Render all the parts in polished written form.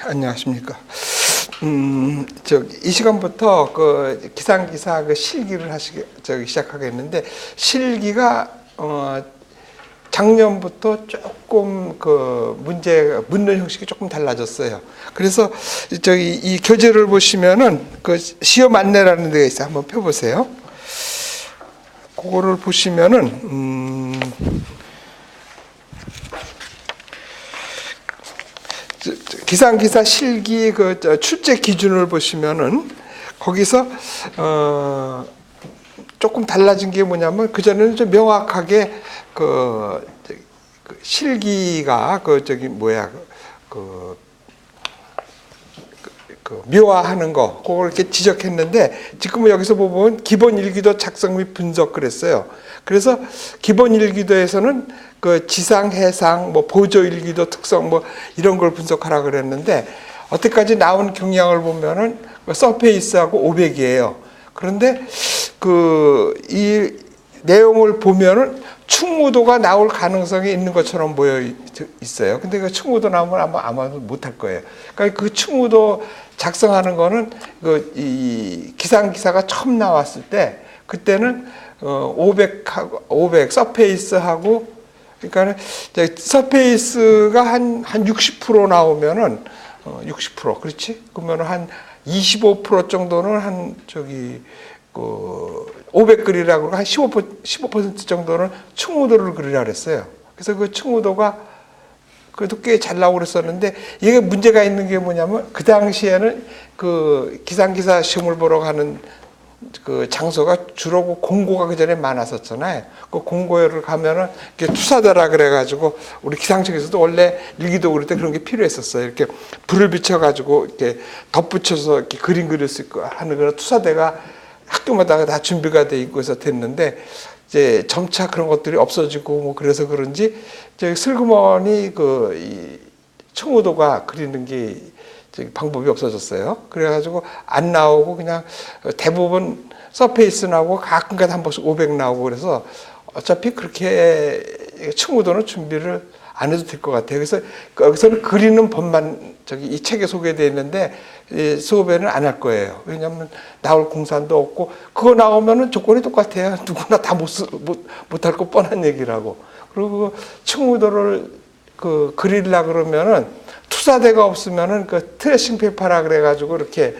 안녕하십니까. 이 시간부터 그 기상기사 그 실기를 시작하겠는데, 실기가, 작년부터 조금 그 묻는 형식이 조금 달라졌어요. 그래서 이 교재를 보시면은 그 시험 안내라는 데가 있어요. 한번 펴보세요. 그거를 보시면은, 기상기사 실기 그 출제 기준을 보시면은 거기서 조금 달라진 게 뭐냐면, 그전에는 좀 명확하게 그 실기가 묘화하는 거, 그걸 이렇게 지적했는데, 지금은 여기서 보면 기본 일기도 작성 및 분석 그랬어요. 그래서 기본 일기도에서는 그 지상, 해상, 보조 일기도 특성 이런 걸 분석하라 그랬는데, 어때까지 나온 경향을 보면은 서페이스하고 500이에요. 그런데 이 내용을 보면은 충무도가 나올 가능성이 있는 것처럼 보여 있어요. 근데 그 충무도 나오면 아마도 못할 거예요. 그러니까 그 충무도 작성하는 거는 이 기상기사가 처음 나왔을 때, 그때는 500 서페이스하고, 그러니까 서페이스가 한 60% 나오면은 60%, 그렇지? 그러면 한 25% 정도는 500 그리라고 한 15% 정도는 충무도를 그리라 그랬어요. 그래서 그 충무도가 그래도 꽤 잘 나오고 그랬었는데, 이게 문제가 있는 게 뭐냐면, 그 당시에는 그 기상기사 시험을 보러 가는 그 장소가 주로 공고가 그 전에 많았었잖아요. 그 공고를 가면은 이렇게 투사대라 그래가지고, 우리 기상청에서도 원래 일기도 그럴 때 그런 게 필요했었어요. 이렇게 불을 비춰가지고 이렇게 덧붙여서 이렇게 그림 그릴 수 있고 하는 그런 투사대가 학교마다 다 준비가 돼 있고 해서 됐는데, 이제 점차 그런 것들이 없어지고 그래서 그런지 슬그머니 이 충무도가 그리는 게 방법이 없어졌어요. 그래가지고 안 나오고 그냥 대부분 서페이스 나오고 가끔가다 한 번씩 500 나오고, 그래서 어차피 그렇게 충무도는 준비를 안 해도 될 것 같아요. 그래서 여기서는 그리는 법만 이 책에 소개되어 있는데, 이 수업에는 안 할 거예요. 왜냐하면 나올 공산도 없고, 그거 나오면은 조건이 똑같아요. 누구나 다 못할 거 뻔한 얘기라고. 그리고 충무도를 그리려 그러면은 투사대가 없으면은 트레싱 페이퍼라 그래가지고 이렇게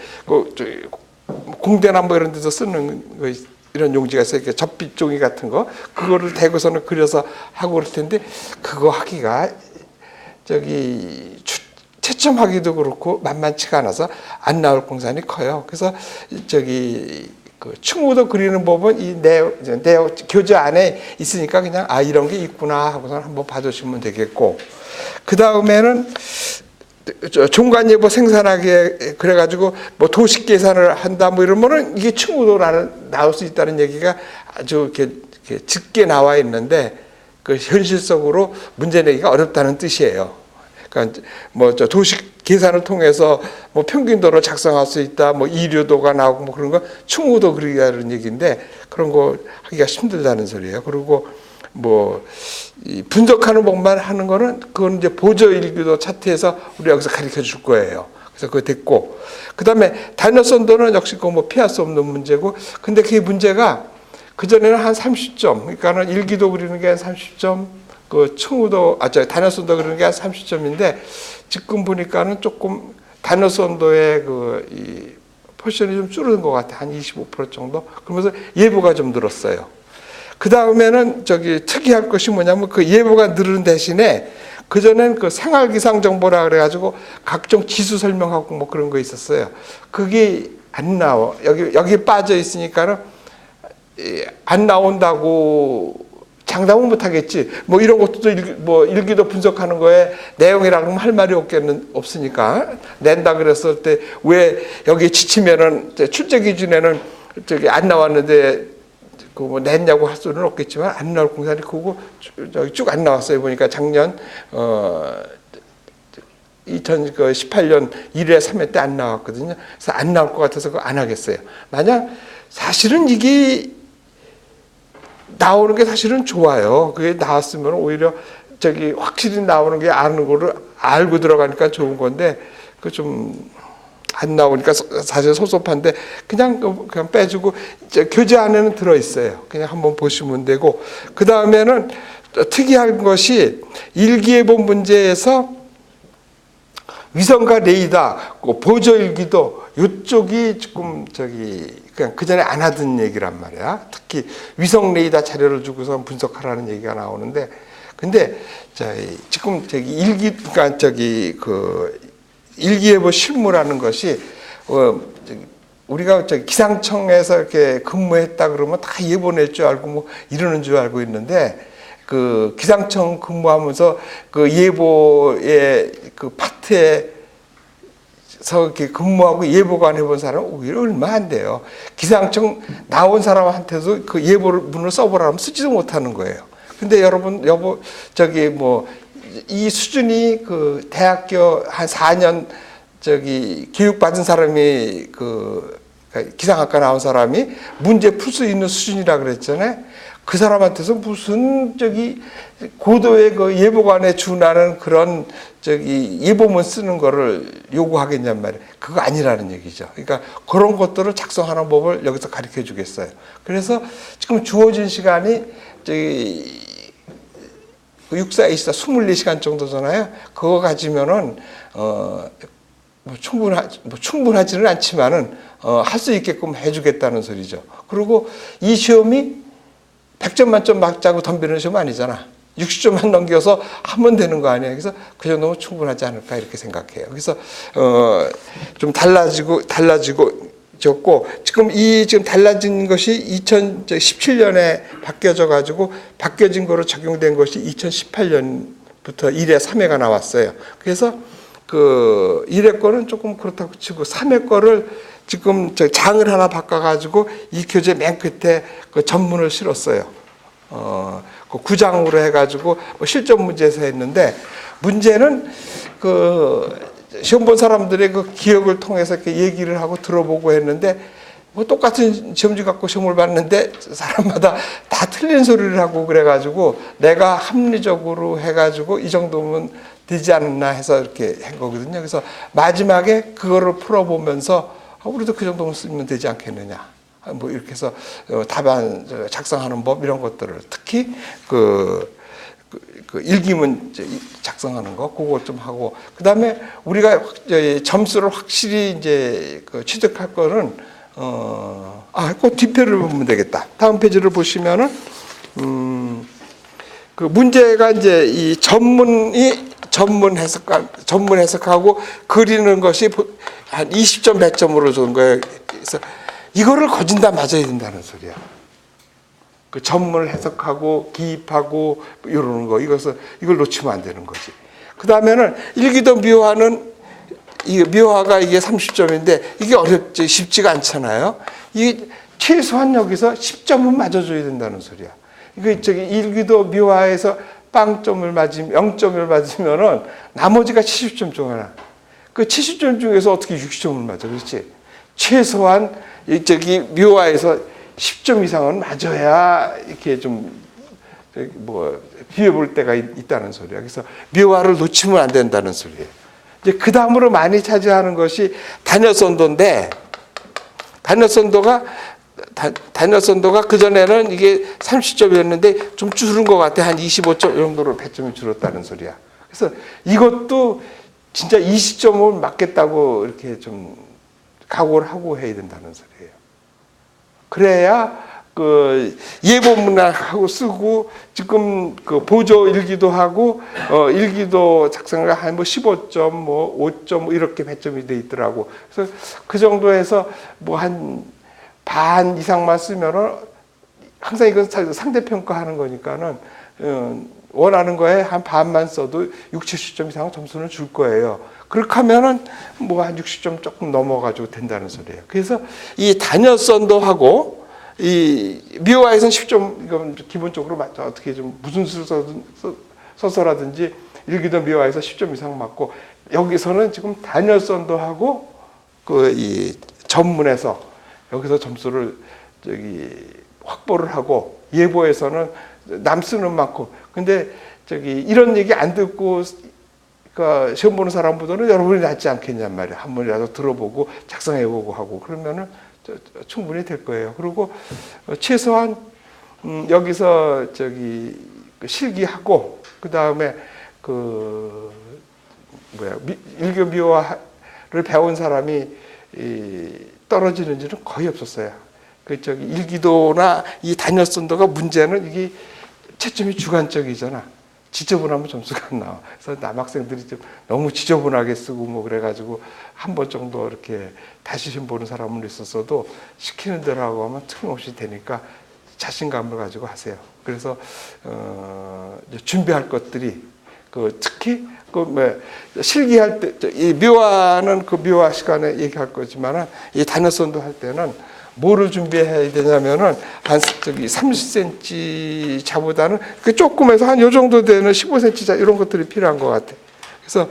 공대나 이런 데서 쓰는 거, 이런 용지가 있어요. 이렇게 접빗 종이 같은 거, 그거를 대고서는 그려서 하고 그럴 텐데, 그거 하기가 채점하기도 그렇고 만만치가 않아서 안 나올 공산이 커요. 그래서 충무도 그리는 법은 이 내용 교재 안에 있으니까 그냥 이런 게 있구나 하고서 한번 봐주시면 되겠고, 그 다음에는 종간예보 생산하게 그래가지고 도식 계산을 한다 이러면은 이게 충무도라는 나올 수 있다는 얘기가 아주 이렇게 짙게 나와 있는데, 그 현실적으로 문제 내기가 어렵다는 뜻이에요. 그러니까 도식 계산을 통해서 평균도를 작성할 수 있다, 이류도가 나오고 그런 거 충무도 그리기라는 얘기인데, 그런 거 하기가 힘들다는 소리예요. 그리고 이 분석하는 법만 하는 거는 그건 이제 보조 일기도 차트에서 우리 여기서 가르쳐 줄 거예요. 그래서 그거 됐고, 그 다음에 단어선도는 역시 피할 수 없는 문제고, 근데 그 문제가 그전에는 한 30점, 그러니까는 일기도 그리는 게 한 30점, 충무도, 단어선도 그리는 게 한 30점인데, 지금 보니까는 조금 단어선도의 이 포션이 좀 줄어든 것 같아요. 한 25% 정도. 그러면서 예보가 좀 늘었어요. 그 다음에는 특이할 것이 뭐냐면, 그 예보가 늘은 대신에 그전엔 생활기상 정보라 그래가지고 각종 지수 설명하고 그런 거 있었어요. 그게 안 나와. 여기 빠져 있으니까는 안 나온다고 장담은 못 하겠지. 이런 것도 일기도 분석하는 거에 내용이라고 할 말이 없으니까 낸다 그랬을 때, 왜 여기 지치면은 출제 기준에는 안 나왔는데 냈냐고 할 수는 없겠지만, 안 나올 공산이 크고 쭉 안 나왔어요. 보니까 작년 2018년 1회 3회 때 안 나왔거든요. 그래서 안 나올 것 같아서 그거 안 하겠어요. 만약 사실은 이게 나오는 게 사실은 좋아요. 그게 나왔으면 오히려 확실히 나오는 게 아는 거를 알고 들어가니까 좋은 건데, 그 좀 안 나오니까 사실 섭섭한데 그냥 빼주고 교재 안에는 들어 있어요. 그냥 한번 보시면 되고 그 다음에는 특이한 것이 일기예보 문제에서 위성과 레이더, 보조일기도 이쪽이 조금 그냥 그 전에 안 하던 얘기란 말이야. 특히 위성 레이더 자료를 주고서 분석하라는 얘기가 나오는데, 근데 지금 그러니까 일기예보 실무라는 것이 우리가 기상청에서 이렇게 근무했다 그러면 다 예보 낼 줄 알고 뭐 이러는 줄 알고 있는데, 그 기상청 근무하면서 그 예보의 그 파트에서 이렇게 근무하고 예보가 안 해본 사람은 얼마 안 돼요. 기상청 나온 사람한테도 그 예보를 문을 써보라면 쓰지도 못하는 거예요. 근데 여러분, 이 수준이 그 대학교 한 4년 교육받은 사람이 기상학과 나온 사람이 문제 풀 수 있는 수준이라 그랬잖아요. 그 사람한테서 무슨 고도의 그 예보관에 준하는 그런 예보문 쓰는 거를 요구하겠냔 말이에요. 그거 아니라는 얘기죠. 그러니까 그런 것들을 작성하는 법을 여기서 가르쳐 주겠어요. 그래서 지금 주어진 시간이 64, 24, 24시간 정도잖아요. 그거 가지면은, 충분하지는 않지만은, 할 수 있게끔 해주겠다는 소리죠. 그리고 이 시험이 100점 만점 맞자고 덤비는 시험 아니잖아. 60점만 넘겨서 하면 되는 거 아니에요. 그래서 그 정도면 충분하지 않을까 이렇게 생각해요. 그래서, 좀 달라지고 지금 달라진 것이 2017년에 바뀌어진 거로 적용된 것이 2018년부터 1회, 3회가 나왔어요. 그래서 그 1회 거는 조금 그렇다고 치고 3회 거를 지금 장을 하나 바꿔가지고 이 교재 맨 끝에 그 전문을 실었어요. 그 9장으로 해가지고 뭐 실전 문제에서 했는데, 문제는 시험 본 사람들의 그 기억을 통해서 이렇게 얘기를 하고 들어보고 했는데, 뭐 똑같은 시험지 갖고 시험을 봤는데 사람마다 다 틀린 소리를 하고 그래가지고 내가 합리적으로 해가지고 이 정도면 되지 않나 해서 이렇게 한 거거든요. 그래서 마지막에 그거를 풀어보면서 우리도 그 정도면 쓰면 되지 않겠느냐. 뭐 이렇게 해서 답안 작성하는 법 이런 것들을 특히 그 일기문 작성하는 거 그거 좀 하고, 그다음에 우리가 점수를 확실히 취득할 거는 그 뒷표를 보면 되겠다. 다음 페이지를 보시면은 그 문제가 이 전문 해석하고 그리는 것이 한 20점 100점으로 준 거예요. 그래서 이거를 거진다 맞아야 된다는 소리야. 그 전문을 해석하고 기입하고 이러는 거, 이걸 놓치면 안 되는 거지. 그 다음에는 일기도 미화가 이게 30점인데 이게 쉽지가 않잖아요. 이게 최소한 여기서 10점은 맞아줘야 된다는 소리야. 이거 일기도 미화에서 빵점을 맞으면 0점을 맞으면은 나머지가 70점 중에 그 70점 중에서 어떻게 60점을 맞아, 그렇지? 최소한 미화에서 10점 이상은 맞아야 이렇게 비벼 볼 때가 있다는 소리야. 그래서 미화를 놓치면 안 된다는 소리예요. 이제 그 다음으로 많이 차지하는 것이 단여선도인데, 단여선도가 그전에는 이게 30점이었는데 좀 줄은 것 같아. 한 25점 정도로 배점이 줄었다는 소리야. 그래서 이것도 진짜 20점을 맞겠다고 이렇게 좀 각오를 하고 해야 된다는 소리예요. 그래야 그 예보문학하고 쓰고 지금 그 보조 일기도 하고 일기도 작성을 한 15점, 5점 이렇게 배점이 돼 있더라고. 그래서 그 정도에서 한 반 이상만 쓰면은 항상 이건 상대평가하는 거니까는 원하는 거에 한 반만 써도 60, 70점 이상 점수는 줄 거예요. 그렇게 하면은 한 60점 조금 넘어가지고 된다는 소리예요. 그래서 이 단여선도하고 이 미화에서는 10점 이건 기본적으로 맞죠. 어떻게 무슨 수를 써서라든지 일기도 미화에서 10점 이상 맞고, 여기서는 지금 단여선도하고 이 전문에서 여기서 점수를 확보를 하고, 예보에서는 남 쓰는 만큼. 근데 이런 얘기 안 듣고 그러니까 시험 보는 사람보다는 여러분이 낫지 않겠냔 말이에요. 한 번이라도 들어보고 작성해보고 하고 그러면은 충분히 될 거예요. 그리고 최소한 여기서 실기하고 그 다음에 일교 미화를 배운 사람이 떨어지는 일은 거의 없었어요. 일기도나 이 단열선도가 문제는 이게 채점이 주관적이잖아. 지저분하면 점수가 안 나와. 그래서 남학생들이 좀 너무 지저분하게 쓰고 뭐 그래가지고 한 번 정도 이렇게 다시 시험 보는 사람은 있었어도 시키는 대로 하고 하면 틀림없이 되니까 자신감을 가지고 하세요. 그래서 준비할 것들이 특히 실기할 때 이 묘화는 묘화 시간에 얘기할 거지만은 이 단어선도 할 때는 뭐를 준비해야 되냐면은 한 30cm 자보다는 조금해서 한 요 정도 되는 15cm 자 이런 것들이 필요한 것 같아. 그래서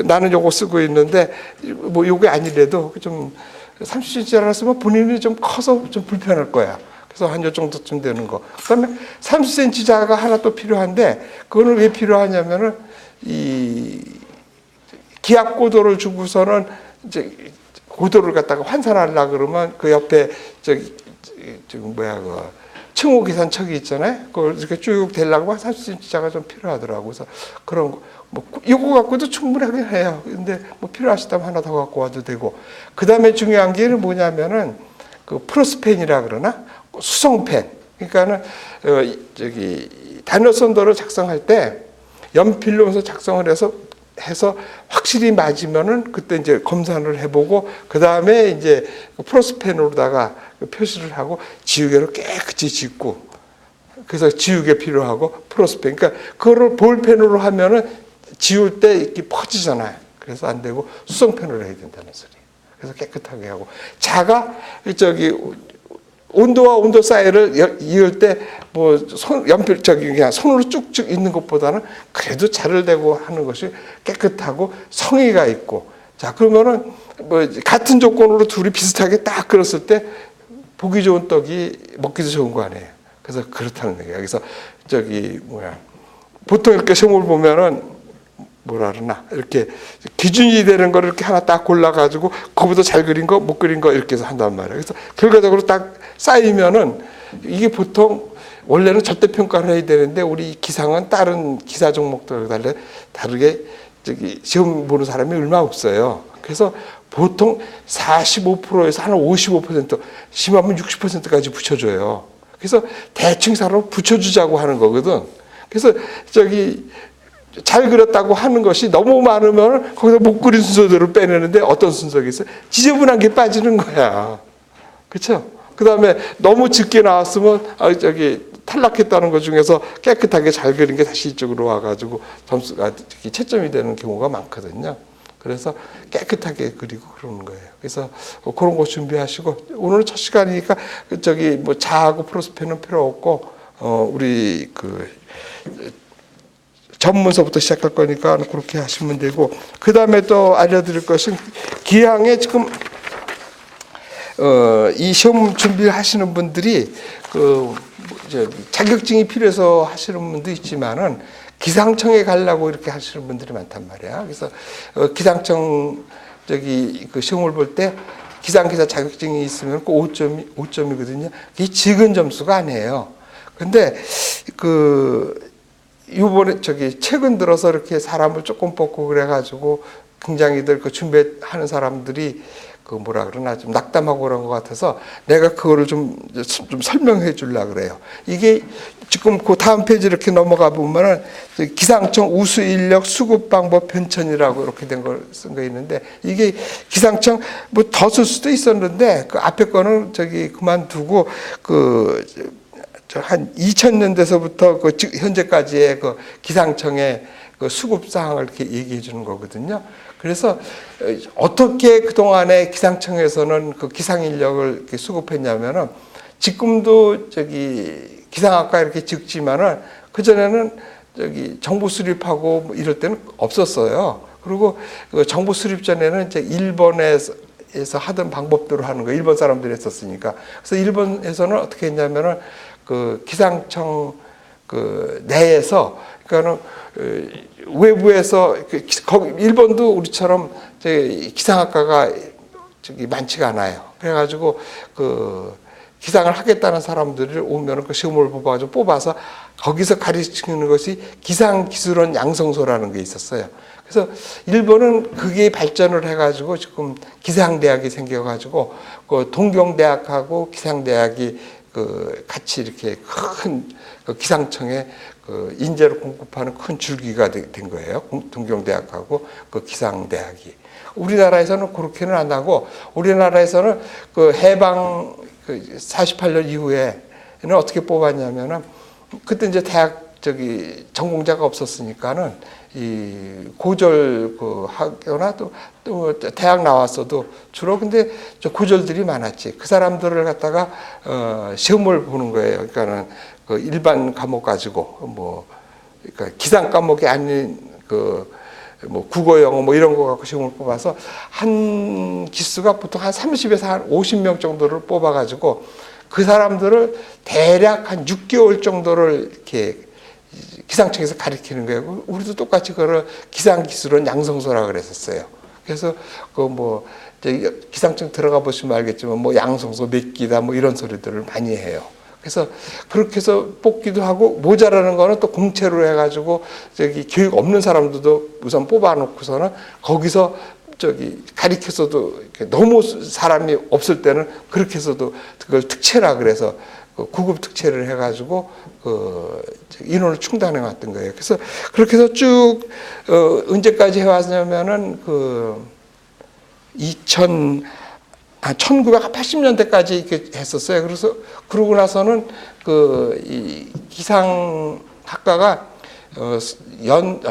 나는 요거 쓰고 있는데 뭐 요게 아니래도 좀 30cm를 쓰면 본인이 좀 커서 좀 불편할 거야. 그래서 한 요 정도쯤 되는 거. 그다음에 30cm 자가 하나 또 필요한데 그거는 왜 필요하냐면은 이 기압 고도를 주고서는 이제 고도를 갖다가 환산하려 그러면 그 옆에 층호 계산척이 있잖아요. 그걸 이렇게 쭉 대려고 하면 30cm가 좀 필요하더라고. 그래서 그런 거, 이거 갖고도 충분하게 해요. 근데 필요하시다면 하나 더 갖고 와도 되고. 그 다음에 중요한 게 뭐냐면은 프로스펜이라 그러나? 수성펜. 그러니까는, 단어선도를 작성할 때 연필로 작성을 해서 확실히 맞으면은 그때 이제 검사를 해보고 그 다음에 이제 프로스펜으로다가 표시를 하고 지우개로 깨끗이 짓고 그래서 지우개 필요하고 프로스펜 그러니까 그거를 볼펜으로 하면은 지울 때 이렇게 퍼지잖아요. 그래서 안 되고 수성펜으로 해야 된다는 소리예요. 그래서 깨끗하게 하고 자가 온도와 온도 사이를 이을 때 연필 그냥 손으로 쭉쭉 있는 것보다는 그래도 자를 대고 하는 것이 깨끗하고 성의가 있고 자 그러면은 같은 조건으로 둘이 비슷하게 딱 그렸을 때 보기 좋은 떡이 먹기도 좋은 거 아니에요. 그래서 그렇다는 얘기예요. 그래서 보통 이렇게 시험을 보면은 뭐라 그러나 이렇게 기준이 되는 거를 이렇게 하나 딱 골라가지고 그거보다 잘 그린 거 못 그린 거 이렇게 해서 한단 말이에요. 그래서 결과적으로 딱 쌓이면은 이게 보통 원래는 절대평가를 해야 되는데 우리 기상은 다른 기사 종목들과 다르게 시험 보는 사람이 얼마 없어요. 그래서 보통 45%에서 한 55% 심하면 60%까지 붙여줘요. 그래서 대충 사람 붙여주자고 하는 거거든. 그래서 잘 그렸다고 하는 것이 너무 많으면 거기서 못 그린 순서대로 빼내는데 어떤 순서가 있어요? 지저분한 게 빠지는 거야. 그렇죠? 그 다음에 너무 짙게 나왔으면 탈락했다는 것 중에서 깨끗하게 잘 그린 게 다시 이쪽으로 와가지고 점수가 채점이 되는 경우가 많거든요. 그래서 깨끗하게 그리고 그러는 거예요. 그래서 그런 거 준비하시고 오늘은 첫 시간이니까 자하고 프로스펜은 필요 없고 우리 전문서부터 시작할 거니까 그렇게 하시면 되고 그 다음에 또 알려드릴 것은 기항에 지금 이 시험 준비를 하시는 분들이 자격증이 필요해서 하시는 분도 있지만은 기상청에 가려고 이렇게 하시는 분들이 많단 말이야. 그래서 기상청 시험을 볼 때 기상기사 자격증이 있으면 그 5점이거든요. 이게 적은 점수가 아니에요. 근데 이번에 최근 들어서 이렇게 사람을 조금 뽑고 그래가지고 굉장히들 준비하는 사람들이 뭐라 그러나 좀 낙담하고 그런 것 같아서 내가 그거를 좀 설명해 주려고 그래요. 이게 지금 그 다음 페이지 이렇게 넘어가 보면은 기상청 우수 인력 수급 방법 편찬이라고 이렇게 된 걸 쓴 거 있는데 이게 기상청 더 쓸 수도 있었는데 그 앞에 거는 그만두고 한 2000년대서부터 현재까지의 기상청의 수급 사항을 이렇게 얘기해 주는 거거든요. 그래서 어떻게 그동안에 기상청에서는 기상 인력을 이렇게 수급했냐면은 지금도 기상학과 이렇게 적지만은 그전에는 정보 수립하고 이럴 때는 없었어요. 그리고 정보 수립 전에는 일본에서 하던 방법대로 하는 거 일본 사람들이 했었으니까. 그래서 일본에서는 어떻게 했냐면은 기상청 그 내에서 그러니까는 외부에서 일본도 우리처럼 기상학과가 저기 많지가 않아요. 그래가지고 그 기상을 하겠다는 사람들을 오면 그 시험을 뽑아서 거기서 가르치는 것이 기상기술원 양성소라는 게 있었어요. 그래서 일본은 그게 발전을 해가지고 지금 기상대학이 생겨가지고 그 동경대학하고 기상대학이 그 같이 이렇게 큰 그 기상청에 그 인재를 공급하는 큰 줄기가 된 거예요. 동경대학하고 그 기상대학이. 우리나라에서는 그렇게는 안 하고 우리나라에서는 그 해방 48년 이후에는 어떻게 뽑았냐면은 그때 이제 대학 저기 전공자가 없었으니까는 이 고졸 그 학교나 또 대학 나왔어도 주로 근데 저 고졸들이 많았지. 그 사람들을 갖다가 시험을 보는 거예요. 그러니까는 그 일반 과목 가지고 뭐 그러니까 기상 과목이 아닌 그 뭐 국어 영어 뭐 이런 거 갖고 시험을 뽑아서 한 기수가 보통 한 30에서 한 50명 정도를 뽑아 가지고 그 사람들을 대략 한 6개월 정도를 이렇게 기상청에서 가르치는 거예요. 우리도 똑같이 그걸 기상기술원 양성소라 그랬었어요. 그래서 그 뭐 기상청 들어가 보시면 알겠지만 뭐 양성소 몇 기다 뭐 이런 소리들을 많이 해요. 그래서 그렇게 해서 뽑기도 하고 모자라는 거는 또 공채로 해가지고 저기 교육 없는 사람들도 우선 뽑아놓고서는 거기서 저기 가리켜서도 너무 사람이 없을 때는 그렇게 해서도 그걸 특채라 그래서 구급 특채를 해가지고 그 인원을 충당해 왔던 거예요. 그래서 그렇게 해서 쭉 언제까지 해왔냐면은 그 1980년대까지 이렇게 했었어요. 그래서 그러고 나서는 그 이 기상학과가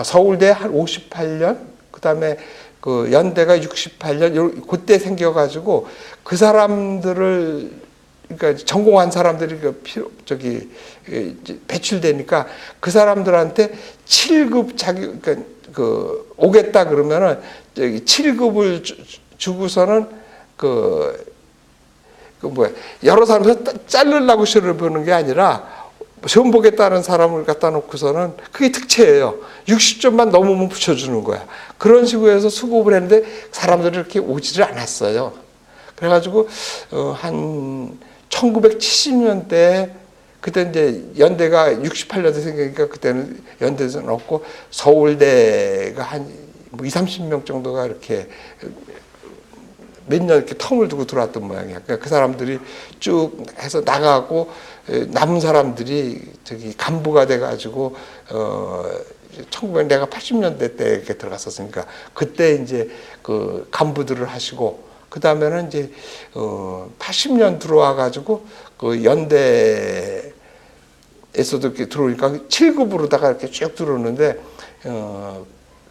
서울대 한 58년, 그다음에 그 연대가 68년 그때 생겨가지고 그 사람들을 그러니까 전공한 사람들이 저기 배출되니까 그 사람들한테 7급 자기 그러니까 그 오겠다 그러면은 저기 7급을 주고서는 여러 사람에서 자르려고 시험을 보는 게 아니라 시험 보겠다는 사람을 갖다 놓고서는 그게 특채예요. 60점만 넘으면 붙여주는 거야. 그런 식으로 해서 수급을 했는데 사람들이 이렇게 오지를 않았어요. 그래가지고 한 1970년대 그때 이제 연대가 68년대 생기니까 그때는 연대에서는 없고 서울대가 한 뭐 20-30명 정도가 이렇게 몇 년 이렇게 텀을 두고 들어왔던 모양이야. 그러니까 그 사람들이 쭉 해서 나가고 남은 사람들이 저기 간부가 돼가지고 내가 80년대 때 이렇게 들어갔었으니까 그때 이제 그 간부들을 하시고 그 다음에는 이제 80년 들어와가지고 그 연대에서도 이렇게 들어오니까 7급으로다가 이렇게 쭉 들어오는데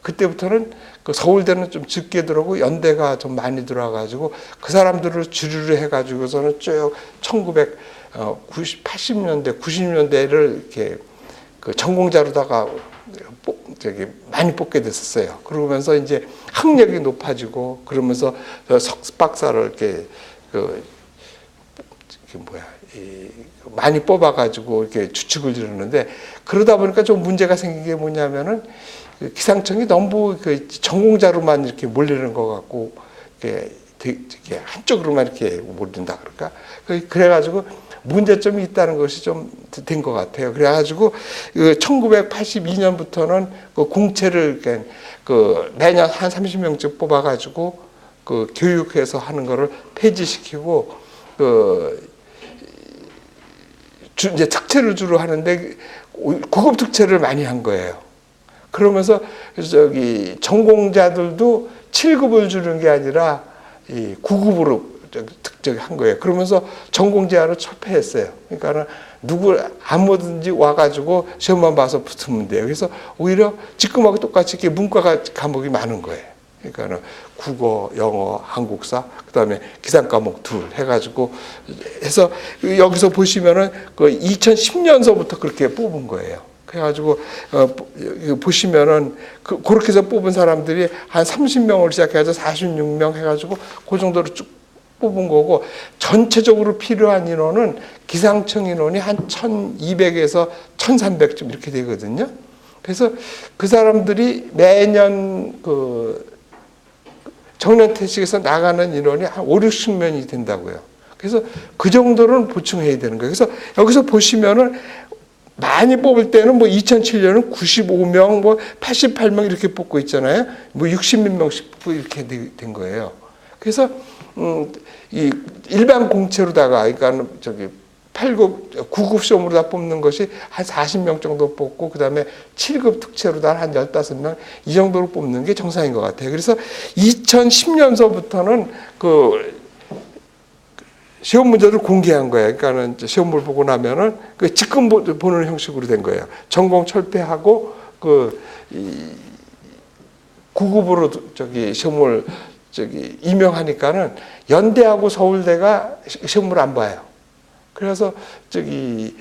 그때부터는 그 서울대는 좀 적게 들어오고 연대가 좀 많이 들어와가지고 그 사람들을 주류를 해가지고서는 쭉 1980년대, 90년대를 이렇게 그 전공자로다가 많이 뽑게 됐었어요. 그러면서 이제 학력이 높아지고 그러면서 석박사를 이렇게 많이 뽑아가지고 이렇게 주축을 이루는데 그러다 보니까 좀 문제가 생긴 게 뭐냐면은 기상청이 너무 그 전공자로만 이렇게 몰리는 것 같고 이렇게 한쪽으로만 이렇게 몰린다 그럴까? 그래가지고 문제점이 있다는 것이 좀 된 것 같아요. 그래가지고 1982년부터는 그 공채를 그 매년 한 30명씩 뽑아가지고 그 교육해서 하는 거를 폐지시키고 이제 특채를 주로 하는데 고급 특채를 많이 한 거예요. 그러면서 저기 전공자들도 7급을 주는 게 아니라 이 9급으로 한 거예요. 그러면서 전공 제한을 철폐했어요. 그러니까는 아무든지 와가지고 시험만 봐서 붙으면 돼요. 그래서 오히려 지금하고 똑같이 이렇게 문과 과목이 많은 거예요. 그러니까는 국어, 영어, 한국사, 그다음에 기상 과목 둘 해가지고 해서 여기서 보시면은 그 2010년서부터 그렇게 뽑은 거예요. 그래가지고 보시면은 그렇게 해서 뽑은 사람들이 한 30명을 시작해서 46명 해가지고 그 정도로 쭉 뽑은 거고 전체적으로 필요한 인원은 기상청 인원이 한 1,200에서 1,300쯤 이렇게 되거든요. 그래서 그 사람들이 매년 그 정년퇴직에서 나가는 인원이 한 5, 60명이 된다고요. 그래서 그 정도는 보충해야 되는 거예요. 그래서 여기서 보시면은 많이 뽑을 때는 뭐 2007년은 95명, 뭐 88명 이렇게 뽑고 있잖아요. 뭐 60몇 명씩 뽑고 이렇게 된 거예요. 그래서 이 일반 공채로다가 그러니까 저기 8급, 9급 시험으로 다 뽑는 것이 한 40명 정도 뽑고 그다음에 7급 특채로다 한 15명 이 정도로 뽑는 게 정상인 것 같아요. 그래서 2010년서부터는 그 시험 문제를 공개한 거예요. 그러니까는 시험을 보고 나면은 그 직권 보는 형식으로 된 거예요. 전공 철폐하고 그 9급으로 저기 시험을 저기 임명하니까는 연대하고 서울대가 시험을 안 봐요. 그래서 저기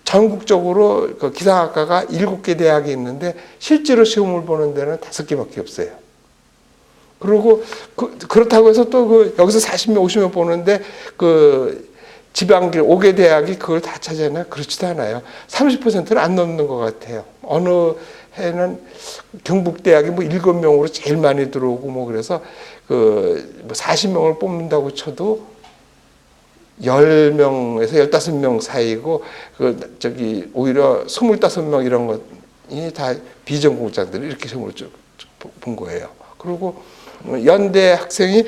전국적으로 그 기상학과가 7개 대학이 있는데 실제로 시험을 보는 데는 5개밖에 없어요. 그리고 그렇다고 해서 또 그 여기서 40명, 50명 보는데 그 지방길 5개 대학이 그걸 다 차지하나 그렇지도 않아요. 30%는 안 넘는 것 같아요. 어느 해는 경북대학이 뭐 7명으로 제일 많이 들어오고 뭐 그래서 그 40명을 뽑는다고 쳐도 10명에서 15명 사이고 그 저기 오히려 25명 이런 것이 다 비전공자들이 이렇게 시험을 쭉 본 거예요. 그리고 연대 학생이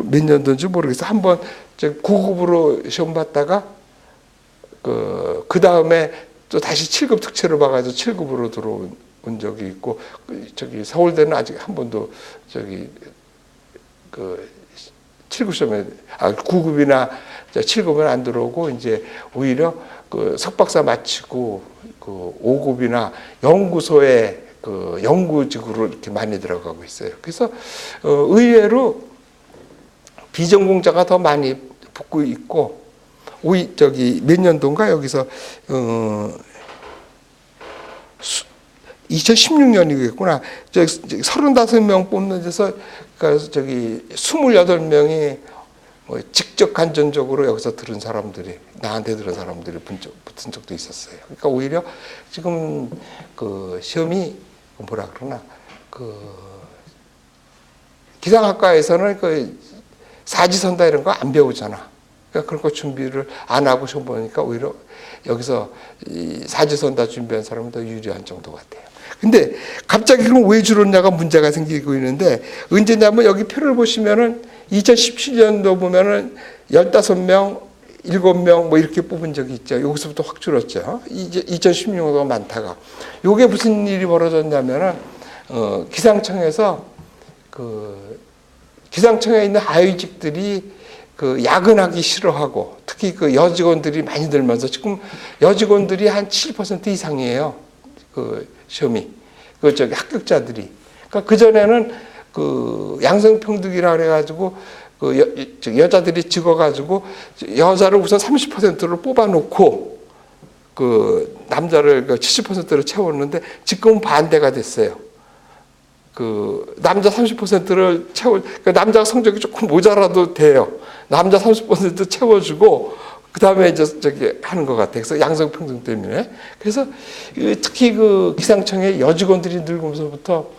몇 년도인지 모르겠어. 한번 9급으로 시험 봤다가 그 다음에 또 다시 7급 특채로 봐가지고 7급으로 들어온 적이 있고 저기 서울대는 아직 한 번도 저기 그 7급 시험에 9급이나 7급은 안 들어오고 이제 오히려 그 석박사 마치고 그 5급이나 연구소에 그 연구직으로 이렇게 많이 들어가고 있어요. 그래서 의외로 비전공자가 더 많이 붙고 있고 저기 몇 년도인가 여기서 2016년이겠구나. 35명 뽑는 데서 그러니까 저기 28명이 뭐 직접 간접적으로 여기서 들은 사람들이 나한테 들은 사람들이 붙은 적도 있었어요. 그러니까 오히려 지금 그 시험이 뭐라 그러나 그 기상학과에서는 그 사지선다 이런 거 안 배우잖아. 그러니까 그런 거 준비를 안 하고 시험 보니까 오히려 여기서 이 사지선다 준비한 사람은 더 유리한 정도 같아요. 근데 갑자기 그럼 왜 줄었냐가 문제가 생기고 있는데 언제냐면 여기 표를 보시면은 2017년도 보면은 15명, 7명 뭐 이렇게 뽑은 적이 있죠. 여기서부터 확 줄었죠. 이제 2016년도가 많다가. 요게 무슨 일이 벌어졌냐면은 기상청에서 그 기상청에 있는 하위직들이 그 야근하기 싫어하고 특히 그 여직원들이 많이 들면서 지금 여직원들이 한 7% 이상이에요. 그 시험이 그 저기 합격자들이. 그러니까 그 전에는 그 양성평등이라 그래가지고 그 여자들이 찍어가지고 여자를 우선 30%를 뽑아놓고 그 남자를 70%를 채웠는데 지금은 반대가 됐어요. 그 남자 30%를 그 남자 성적이 조금 모자라도 돼요. 남자 30% 채워주고 그 다음에 이제 저기 하는 것 같아요. 그래서 양성평등 때문에. 그래서 특히 그 기상청의 여직원들이 늙으면서부터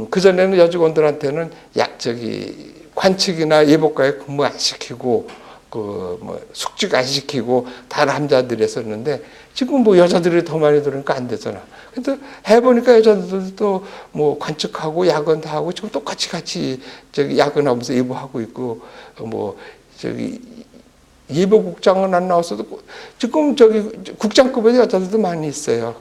그 전에는 여직원들한테는 저기 관측이나 예보과에 근무 안 시키고 그 뭐 숙직 안 시키고 다 남자들이 했었는데 지금 뭐 여자들이 더 많이 들으니까 안 되잖아. 근데 해보니까 여자들도 뭐 관측하고 야근 다 하고 지금 똑같이 같이 저기 야근하면서 예보하고 있고 뭐 저기 예보국장은 안 나왔어도 지금 저기 국장급의 여자들도 많이 있어요.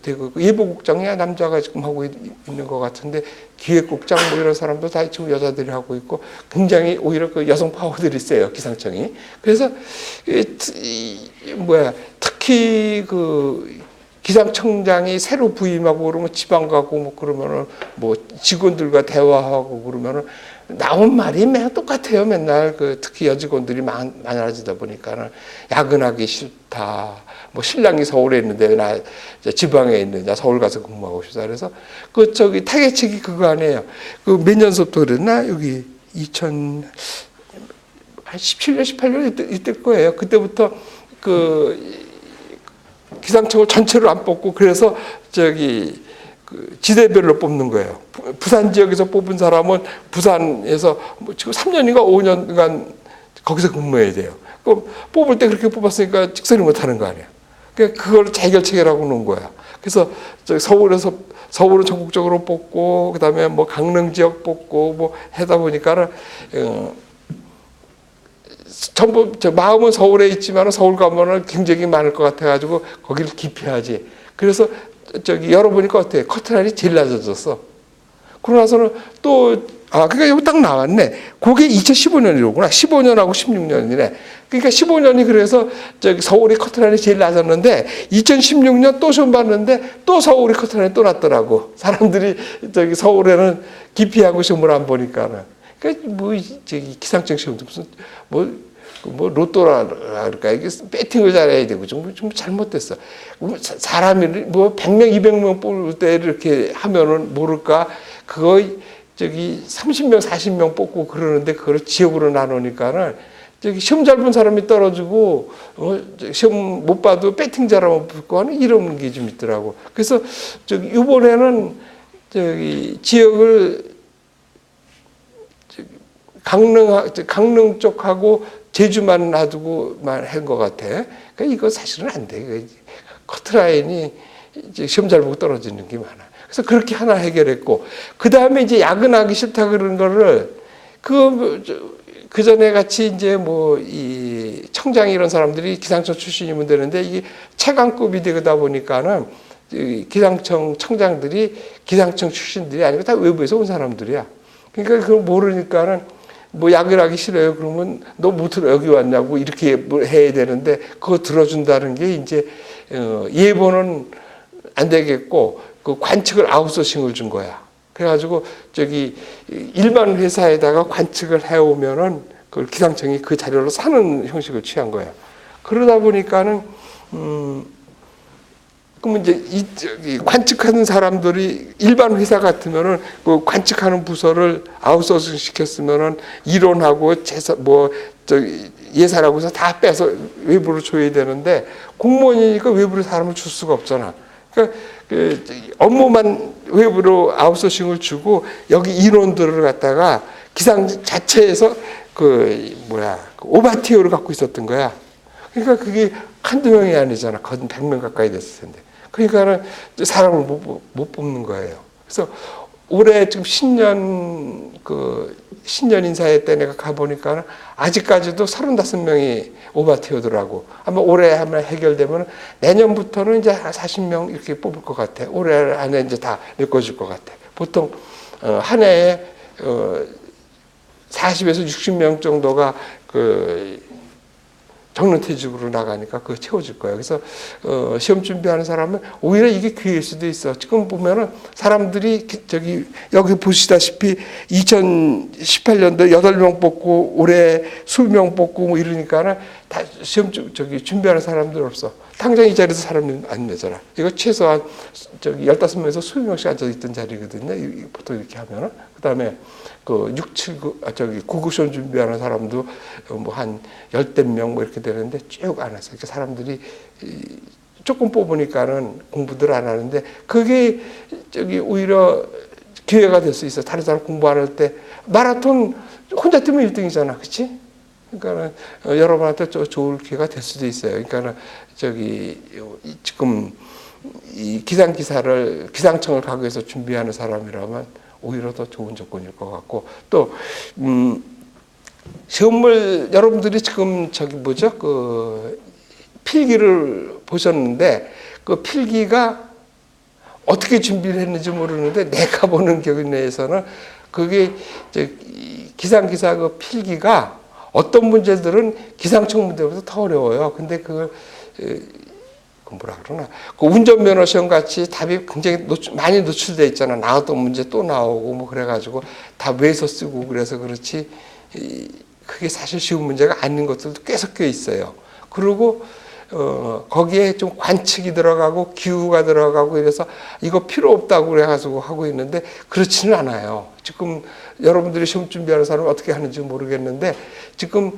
대구 예보국장이야 남자가 지금 하고 있는 것 같은데 기획국장 뭐 이런 사람도 다 지금 여자들이 하고 있고 굉장히 오히려 그 여성 파워들이 세요 기상청이. 그래서 특히 그 기상청장이 새로 부임하고 그러면 지방 가고 뭐 그러면은 뭐 직원들과 대화하고 그러면은 나온 말이 매일 똑같아요. 맨날 그 특히 여직원들이 많아지다 보니까는 야근하기 싫다. 뭐 신랑이 서울에 있는데 나 지방에 있느냐 서울 가서 근무하고 싶다. 그래서 그 저기 타겟책이 그거 아니에요. 그 몇 년서부터 그랬나 여기 2000 한 17년, 18년 이때일 거예요. 그때부터 그 기상청을 전체로 안 뽑고 그래서 그 지대별로 뽑는 거예요. 부산 지역에서 뽑은 사람은 부산에서 뭐 지금 3년인가 5년간 거기서 근무해야 돼요. 그럼 뽑을 때 그렇게 뽑았으니까 직선이 못하는 거 아니에요. 그러니까 그걸 자기결 체계라고 놓은 거야. 그래서 서울은 전국적으로 뽑고 그다음에 뭐 강릉 지역 뽑고 뭐 하다 보니까는 전부 마음은 서울에 있지만 서울 가면은 경쟁이 많을 것 같아가지고 거기를 기피하지. 그래서 열어보니까 어때? 커트라인이 제일 낮아졌어. 그러고 나서는 그러니까 여기 딱 나왔네. 그게 2015년이로구나. 15년하고 16년이네. 그러니까 15년이 그래서 서울이 커트라인이 제일 낮았는데 2016년 또 시험 봤는데 또 서울이 커트라인이 또 낮더라고. 사람들이 서울에는 기피하고 시험을 안 보니까는. 그러니까 뭐 기상청 시험도 무슨 뭐 로또라 그럴까 이게 배팅을 잘해야 되고 좀 잘못됐어. 사람이 뭐 100명, 200명 뽑을 때 이렇게 하면은 모를까 그거 30명, 40명 뽑고 그러는데 그걸 지역으로 나누니까는 시험 잘 본 사람이 떨어지고 시험 못 봐도 배팅 잘하면 붙고 하는 이런 게 좀 있더라고. 그래서 이번에는 지역을 강릉 쪽하고 제주만 놔두고만 한 것 같아. 그러니까 이거 사실은 안 돼. 커트라인이 시험 잘 보고 떨어지는 게 많아. 그래서 그렇게 하나 해결했고, 그 다음에 이제 야근하기 싫다 그런 거를 그 전에 같이 이제 뭐 이 청장 이런 사람들이 기상청 출신이면 되는데 이게 차관급이 되다 보니까는 기상청 청장들이 기상청 출신들이 아니고 다 외부에서 온 사람들이야. 그러니까 그걸 모르니까는 뭐 야근하기 싫어요. 그러면 너 못 들어 여기 왔냐고 이렇게 해야 되는데 그거 들어준다는 게 이제 예보는 안 되겠고 그 관측을 아웃소싱을 준 거야. 그래가지고 일반 회사에다가 관측을 해오면은 그 기상청이 그 자료로 사는 형식을 취한 거야. 그러다 보니까는 그러면 이제 관측하는 사람들이 일반 회사 같으면은 그 관측하는 부서를 아웃소싱 시켰으면은 이론하고 예산하고 해서 다 빼서 외부로 줘야 되는데 공무원이니까 외부로 사람을 줄 수가 없잖아. 그러니까 업무만 외부로 아웃소싱을 주고 여기 인원들을 갖다가 기상 자체에서 오바티어를 갖고 있었던 거야. 그러니까 그게 한두 명이 아니잖아. 거의 100명 가까이 됐을 텐데. 그러니까는 사람을 못 뽑는 거예요. 그래서 올해 지금 신년 인사회 때 내가 가보니까 아직까지도 35명이 오바티어더라고. 아마 올해 하면 해결되면 내년부터는 이제 40명 이렇게 뽑을 것 같아. 올해 안에 이제 다 메꿔줄 것 같아. 보통 한 해에 40에서 60명 정도가 정년퇴직으로 나가니까 그거 채워줄 거예요. 그래서 시험 준비하는 사람은 오히려 이게 기회일 수도 있어. 지금 보면은 사람들이 여기 보시다시피 2018년도 8명 뽑고 올해 20명 뽑고 뭐 이러니까는 다 시험 준비하는 사람들 없어. 당장 이 자리에서 사람이 안 되잖아. 이거 최소한 15명에서 20명씩 앉아 있던 자리거든요. 보통 이렇게 하면은. 그다음에 9급 시험 준비하는 사람도 뭐 한 10명 뭐 이렇게 되는데 쭉 안 왔어요. 그러니까 사람들이 조금 뽑으니까는 공부들 안 하는데 그게 오히려 기회가 될 수 있어. 다른 사람 공부 안 할 때 마라톤 혼자 뛰면 1등이잖아. 그렇지? 그러니까는 여러분한테 좋을 기회가 될 수도 있어요. 그러니까는 지금 이 기상청을 가기 위해서 준비하는 사람이라면 오히려 더 좋은 조건일 것 같고 또 시험을 여러분들이 지금 필기를 보셨는데 그 필기가 어떻게 준비를 했는지 모르는데 내가 보는 기억 내에서는 그게 기상기사 그 필기가 어떤 문제들은 기상청 문제보다 더 어려워요. 근데 그걸 뭐라 그러나 그 운전면허 시험 같이 답이 굉장히 많이 노출돼 있잖아. 나왔던 문제 또 나오고 뭐 그래가지고 다 외서 쓰고 그래서 그렇지 그게 사실 쉬운 문제가 아닌 것들도 꽤 섞여 있어요. 그리고 거기에 좀 관측이 들어가고 기후가 들어가고 이래서 이거 필요 없다고 그래가지고 하고 있는데 그렇지는 않아요. 지금 여러분들이 시험 준비하는 사람은 어떻게 하는지 모르겠는데 지금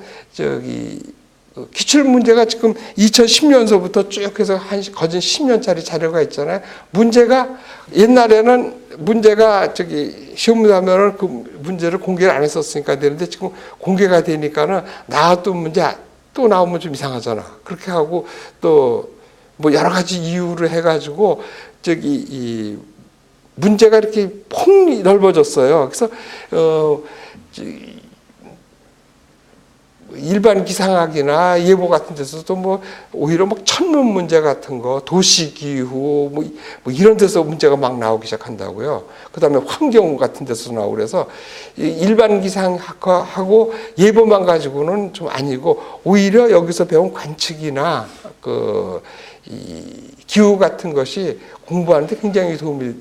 기출 문제가 지금 2010년서부터 쭉 해서 거진 10년짜리 자료가 있잖아요. 문제가 옛날에는 문제가 시험 문제 하면은 그 문제를 공개를 안 했었으니까 되는데 지금 공개가 되니까는 나왔던 문제 또 나오면 좀 이상하잖아. 그렇게 하고 또 뭐 여러 가지 이유를 해가지고 이 문제가 이렇게 폭 넓어졌어요. 그래서 일반 기상학이나 예보 같은 데서도 뭐 오히려 막 천문 문제 같은 거, 도시 기후 뭐 이런 데서 문제가 막 나오기 시작한다고요. 그다음에 환경 같은 데서 나오고 그래서 일반 기상학하고 예보만 가지고는 좀 아니고 오히려 여기서 배운 관측이나 이 기후 같은 것이 공부하는데 굉장히 도움이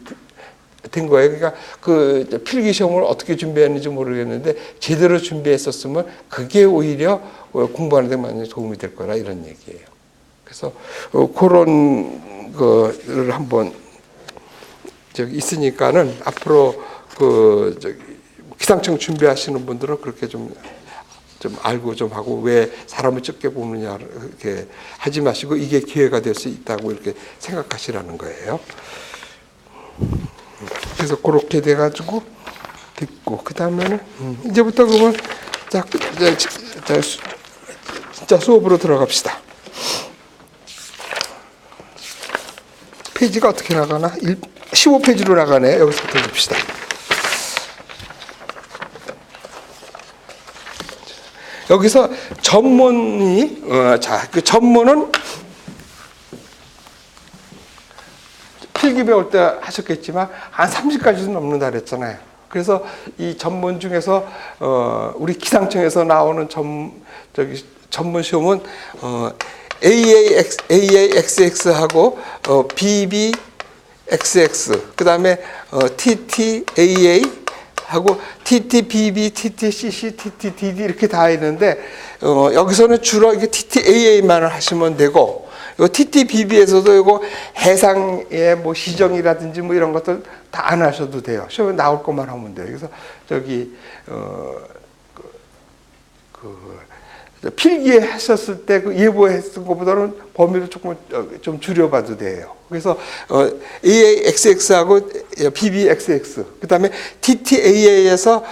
된 거예요. 그러니까 그 필기 시험을 어떻게 준비했는지 모르겠는데 제대로 준비했었으면 그게 오히려 공부하는 데 많이 도움이 될 거라 이런 얘기예요. 그래서 그런 거를 한번 있으니까는 앞으로 기상청 준비하시는 분들은 그렇게 좀 알고 좀 하고 왜 사람을 적게 보느냐 이렇게 하지 마시고 이게 기회가 될 수 있다고 이렇게 생각하시라는 거예요. 그래서 그렇게 돼가지고 됐고 그 다음에는 이제부터 그러면 진짜 수업으로 들어갑시다. 페이지가 어떻게 나가나? 15페이지로 나가네. 여기서부터 봅시다. 여기서 전문이 그 전문은 필기 배울 때 하셨겠지만 한 30가지도 넘는다 그랬잖아요. 그래서 이 전문 중에서 우리 기상청에서 나오는 전문 시험은 AAXX하고 BBXX 그다음에 TTAA 하고 TTBB, TTCC, TTDD 이렇게 다 있는데 여기서는 주로 이게 TTAA만을 하시면 되고 요 TTBB에서도 이거 해상의 뭐 시정이라든지 뭐 이런 것들 다 안 하셔도 돼요. 시험에 나올 것만 하면 돼요. 그래서 필기에 하셨을 때 그 예보했던 것보다는 범위를 조금 좀 줄여봐도 돼요. 그래서 AAXX하고 BBXX 그다음에 TTAA에서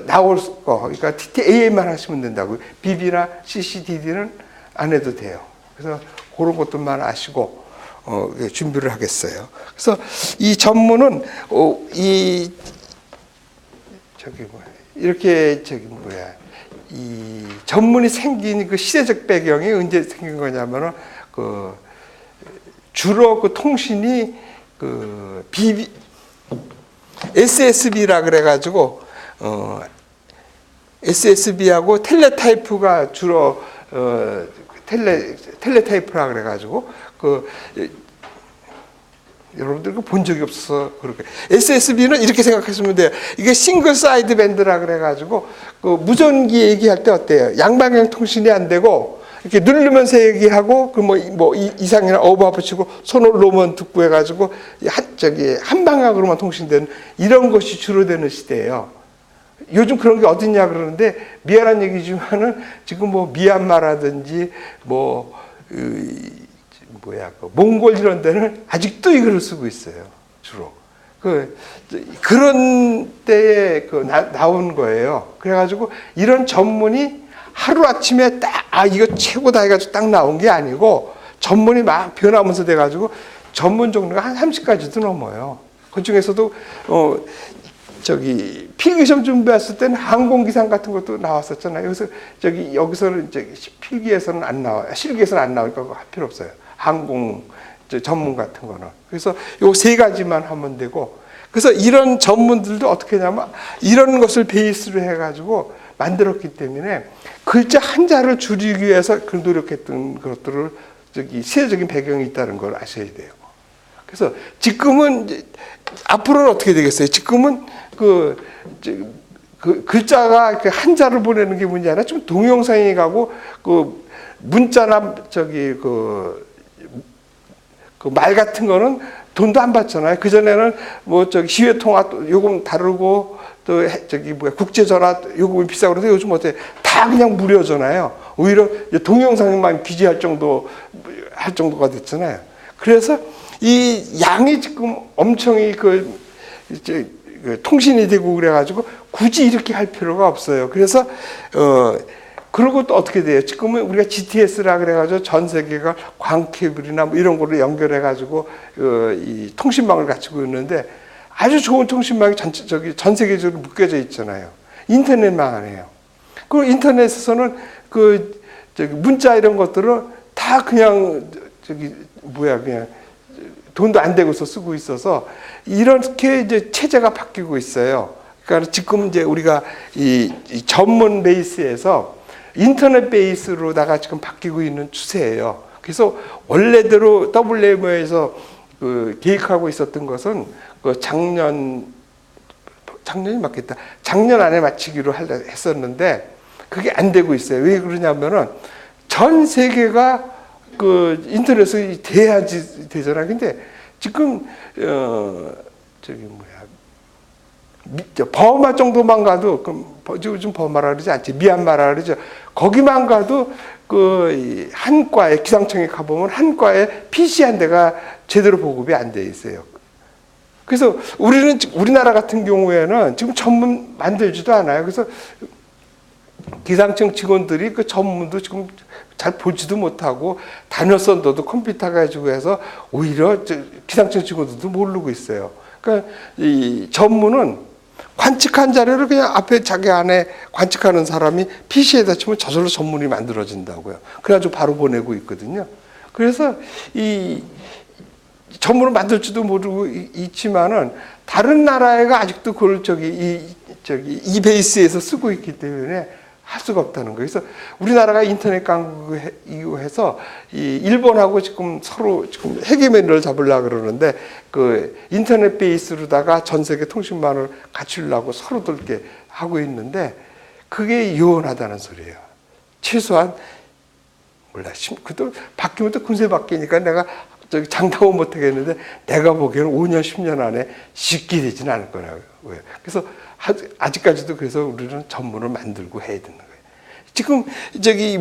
나올 거 그러니까 TTAA만 하시면 된다고. BB나 CCDD는 안 해도 돼요. 그래서 그런 것들만 아시고 준비를 하겠어요. 그래서 이 전문은 이렇게 이 전문이 생긴 그 시대적 배경이 언제 생긴 거냐면은 주로 그 통신이 SSB라 그래가지고 SSB하고 텔레타이프가 주로 텔레타이프라 그래가지고 여러분들 본 적이 없어서 그렇게 SSB는 이렇게 생각하시면 돼요. 이게 싱글 사이드 밴드라 그래가지고 무전기 얘기할 때 어때요? 양방향 통신이 안 되고 이렇게 누르면서 얘기하고 뭐 이상이나 오버 붙이고 손을 놓으면 듣고 해가지고 한 방향으로만 통신되는 이런 것이 주로 되는 시대예요. 요즘 그런 게 어딨냐 그러는데 미안한 얘기지만은 지금 뭐 미얀마라든지 몽골 이런 데는 아직도 이걸 쓰고 있어요. 주로 그런 때에 나온 거예요. 그래가지고 이런 전문이 하루 아침에 딱 이거 최고다 해가지고 딱 나온 게 아니고 전문이 막 변하면서 돼가지고 전문 종류가 한 30가지도 넘어요. 그 중에서도 필기시험 준비했을 때는 항공기상 같은 것도 나왔었잖아요. 그래서 여기서는 필기에서는 안 나와요. 실기에서는 안 나오니까 그거 할 필요 없어요. 항공 전문 같은 거는. 그래서 요 세 가지만 하면 되고, 그래서 이런 전문들도 어떻게 하냐면 이런 것을 베이스로 해가지고 만들었기 때문에 글자 한자를 줄이기 위해서 노력했던 것들을 시대적인 배경이 있다는 걸 아셔야 돼요. 그래서 지금은 앞으로는 어떻게 되겠어요? 지금은 그 글자가 이렇게 한자를 보내는 게 문제 아니라 좀 동영상이 가고 그 문자나 저기 그 말 같은 거는 돈도 안 받잖아요. 그 전에는 뭐 저기 시외 통화 요금 다르고 또 저기 뭐야 국제 전화 요금이 비싸고 그래서 요즘 어때 다 그냥 무료잖아요. 오히려 동영상만 기재할 정도가 됐잖아요. 그래서 이 양이 지금 엄청이 이제 통신이 되고 그래가지고 굳이 이렇게 할 필요가 없어요. 그래서 그리고 또 어떻게 돼요? 지금은 우리가 GTS라 그래가지고 전 세계가 광케이블이나 뭐 이런 거를 연결해가지고 이 통신망을 갖추고 있는데 아주 좋은 통신망이 전 세계적으로 묶여져 있잖아요. 인터넷망 안에요. 그 인터넷에서는 저기 문자 이런 것들을 다 그냥 그냥 돈도 안 대고서 쓰고 있어서 이렇게 이제 체제가 바뀌고 있어요. 그러니까 지금 이제 우리가 이 전문 베이스에서 인터넷 베이스로다가 지금 바뀌고 있는 추세예요. 그래서 원래대로 WMO에서 계획하고 있었던 것은 작년이 맞겠다. 작년 안에 마치기로 했었는데 그게 안 되고 있어요. 왜 그러냐면은 전 세계가 인터넷이 돼야지 되잖아요. 근데 지금 버마 정도만 가도 요즘 버마라 그러지 않지 미얀마라 그러죠. 거기만 가도 한 과에 기상청에 가보면 한 과에 PC 한 대가 제대로 보급이 안 돼 있어요. 그래서 우리나라 같은 경우에는 지금 전문 만들지도 않아요. 그래서 기상청 직원들이 그 전문도 지금 잘 보지도 못하고 단열선도도 컴퓨터가 해주고 해서 오히려 기상청 직원들도 모르고 있어요. 그러니까 이 전문은 관측한 자료를 그냥 앞에 자기 안에 관측하는 사람이 PC에다 치면 저절로 전문이 만들어진다고요. 그래가지고 바로 보내고 있거든요. 그래서 이 전문을 만들지도 모르고 있지만은 다른 나라가 아직도 그걸 이 베이스에서 쓰고 있기 때문에 할 수가 없다는 거예요. 그래서 우리나라가 인터넷 강국 이후해서 이 일본하고 지금 서로 지금 헤게모니를 잡으려고 그러는데 인터넷 베이스로다가 전 세계 통신망을 갖추려고 서로들 이렇게 하고 있는데 그게 요원하다는 소리예요. 최소한 몰라. 그것도 바뀌면 또 금세 바뀌니까 내가 장담은 못 하겠는데 내가 보기에는 5년, 10년 안에 쉽게 되지는 않을 거라고요. 그래서 아직까지도 그래서 우리는 전문을 만들고 해야 되는 거예요. 지금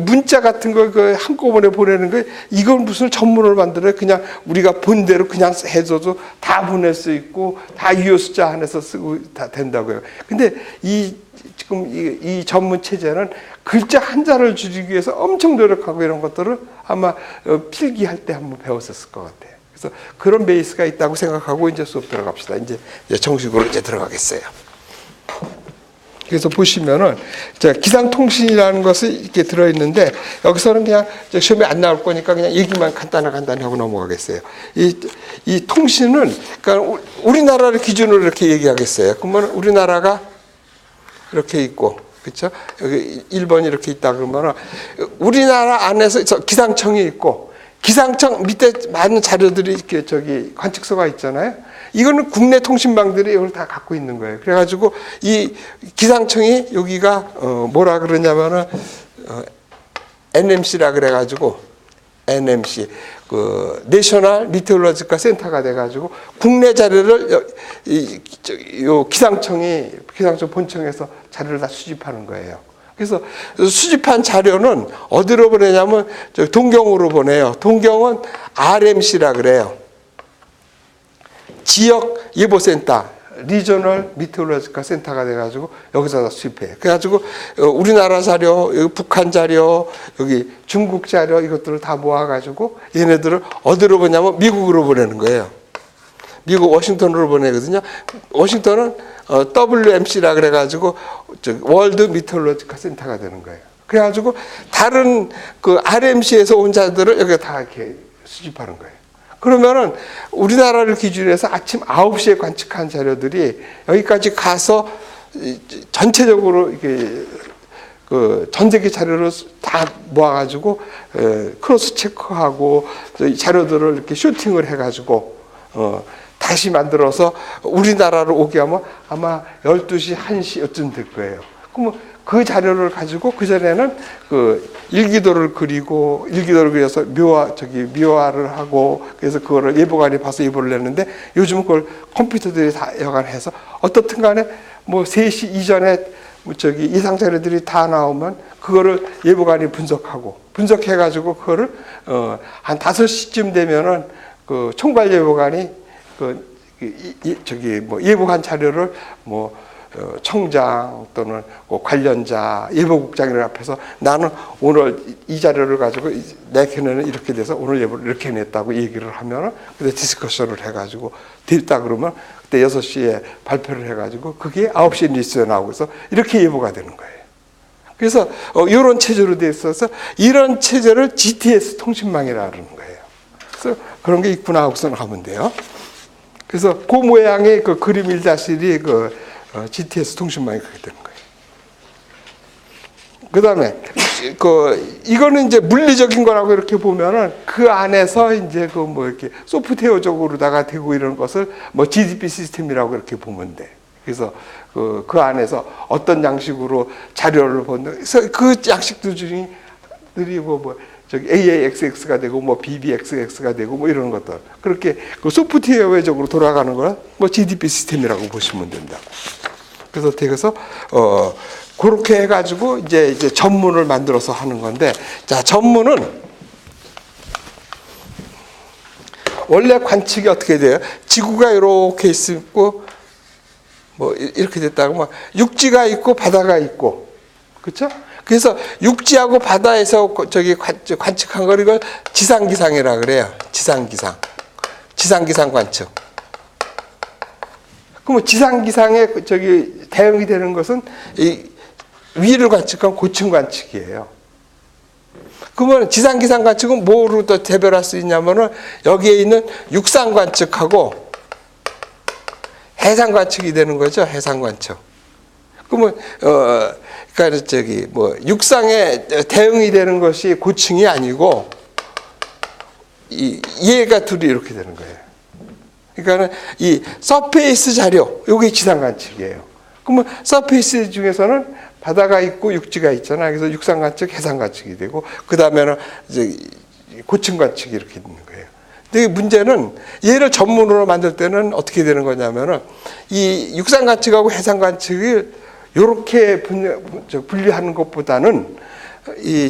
문자 같은 거 한꺼번에 보내는 거 이건 무슨 전문을 만들어요? 그냥 우리가 본 대로 그냥 해줘도 다 보낼 수 있고 다 유효 숫자 안에서 쓰고 다 된다고요. 근데 지금 이 전문 체제는 글자 한자를 줄이기 위해서 엄청 노력하고 이런 것들을 아마 필기할 때 한번 배웠었을 것 같아요. 그래서 그런 베이스가 있다고 생각하고 이제 수업 들어갑시다. 이제 정식으로 들어가겠어요. 그래서 보시면은 기상통신이라는 것이 이렇게 들어있는데 여기서는 그냥 시험에 안 나올 거니까 그냥 얘기만 간단히 하고 넘어가겠어요. 이 통신은 그러니까 우리나라를 기준으로 이렇게 얘기하겠어요. 그러면 우리나라가 이렇게 있고 그렇죠? 여기 1번이 이렇게 있다 그러면은 우리나라 안에서 기상청이 있고 기상청 밑에 많은 자료들이 이렇게 관측소가 있잖아요. 이거는 국내 통신망들이 이걸 다 갖고 있는 거예요. 그래가지고 이 기상청이 여기가 뭐라 그러냐면은 NMC라 그래가지고 NMC 내셔널 미테올로지컬 센터가 돼가지고 국내 자료를 요 기상청 본청에서 자료를 다 수집하는 거예요. 그래서 수집한 자료는 어디로 보내냐면 동경으로 보내요. 동경은 RMC라 그래요. 지역 예보센터, 리저널 미테올로지컬 센터가 돼가지고 여기서 다 수집해요. 그래가지고 우리나라 자료, 여기 북한 자료, 여기 중국 자료 이것들을 다 모아가지고 얘네들을 어디로 보내냐면 미국으로 보내는 거예요. 미국 워싱턴으로 보내거든요. 워싱턴은 WMC라 그래가지고 월드 미테올로지컬 센터가 되는 거예요. 그래가지고 다른 RMC에서 온 자들을 여기 다 이렇게 수집하는 거예요. 그러면은 우리나라를 기준으로 해서 아침 9시에 관측한 자료들이 여기까지 가서 전체적으로 이렇게 전 세계 자료를 다 모아가지고 크로스 체크하고 자료들을 이렇게 쇼팅을 해가지고 다시 만들어서 우리나라로 오게 하면 아마 12시, 1시 어쯤 될 거예요. 그러면 그 자료를 가지고 그전에는 그 일기도를 그려서 미화를 하고 그래서 그거를 예보관이 봐서 예보를 냈는데 요즘은 그걸 컴퓨터들이 다 여간해서 어떻든 간에 뭐 3시 이전에 이상 자료들이 다 나오면 그거를 예보관이 분석해가지고 그거를 한 5시쯤 되면은 그 총괄 예보관이 예보관 자료를 청장 또는 관련자, 예보국장들 앞에서 나는 오늘 이 자료를 가지고 내 견해는 이렇게 돼서 오늘 예보를 이렇게 냈다고 얘기를 하면은 그때 디스커션을 해가지고 됐다 그러면 그때 6시에 발표를 해가지고 그게 9시에 뉴스에 나오고 해서 이렇게 예보가 되는 거예요. 그래서 이런 체제로 돼 있어서 이런 체제를 GTS 통신망이라 그러는 거예요. 그래서 그런 게 있구나 하고서 하면 돼요. 그래서 그 모양의 그 그림 1-1이 GTS 통신망이 그렇게 되는 거예요. 그 다음에, 이거는 이제 물리적인 거라고 이렇게 보면은 그 안에서 이제 이렇게 소프트웨어적으로다가 되고 이런 것을 GDP 시스템이라고 이렇게 보면 돼. 그래서 그 안에서 어떤 양식으로 자료를 그래서 그 양식들이 AAXX가 되고 BBXX가 되고 이런 것들 그렇게 그 소프트웨어적으로 돌아가는 걸 GDP 시스템이라고 보시면 된다. 그래서 그렇게 해가지고 이제 전문을 만들어서 하는 건데, 자 전문은 원래 관측이 어떻게 돼요? 지구가 이렇게 있고 이렇게 됐다고 육지가 있고 바다가 있고, 그렇죠? 그래서 육지하고 바다에서 관측한 걸 이걸 지상기상이라 그래요. 지상기상 관측. 그럼 지상기상에 대응이 되는 것은 이 위를 관측한 고층 관측이에요. 그러면 지상기상 관측은 뭐로 또 대별할 수 있냐면은 여기에 있는 육상 관측하고 해상 관측이 되는 거죠. 해상 관측. 그러면 그러니까 육상에 대응이 되는 것이 고층이 아니고 얘가 둘이 이렇게 되는 거예요. 그러니까는 이 서페이스 자료, 요게 지상 관측이에요. 그러면 서페이스 중에서는 바다가 있고 육지가 있잖아. 그래서 육상 관측, 해상 관측이 되고 그 다음에는 이제 고층 관측이 이렇게 있는 거예요. 근데 문제는 얘를 전문으로 만들 때는 어떻게 되는 거냐면은 이 육상 관측하고 해상 관측을 이렇게 분리하는 것보다는